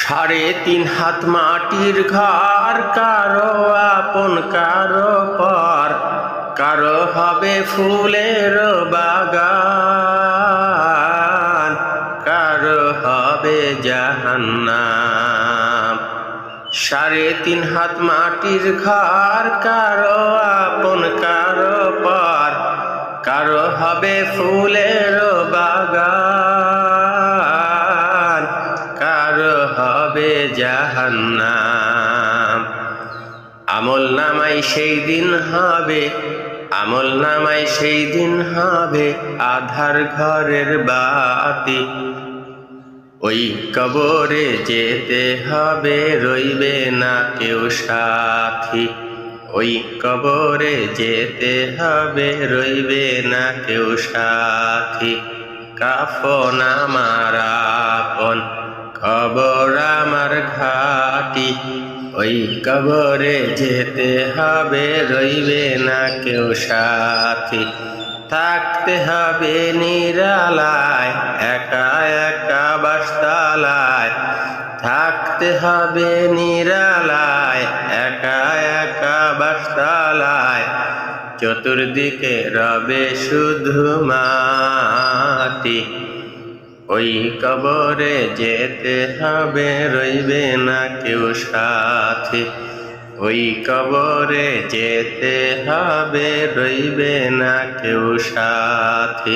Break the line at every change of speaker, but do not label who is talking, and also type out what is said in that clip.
3.5 হাত মাটির ঘর, কারো আপন কারো পর, কারো হবে ফুলের বাগান, কারো হবে জাহান্নাম। 3.5 হাত মাটির ঘর, কারো আপন কারো পর, কারো হবে ফুলের বাগান, কারো হবে জাহান্নাম। আমল নামাই সেই দিন হবে, আমল নামাই সেই দিন হবে আধার ঘরের বাতি। ওই কবরে যেতে হবে, রইবে না কেউ সাথী। ওই কবরে যেতে হবে, রইবে না কেউ সাথী। কাফন আমার আপন, কবর আমার ঘাটি। ওই কবরে যেতে হবে, রইবে না কেউ সাথী। থাকতে হবে নিরালায়, একা একা বাসতালায়। থাকতে হবে নিরালায়, একা একা বাসতালায়। চতুর্দিকে রবে শুধু মাটি। ওই কবরে যেতে হবে, রইবে না কেউ সাথী। ওই কবরে যেতে হবে, রইবে না কেউ সাথী।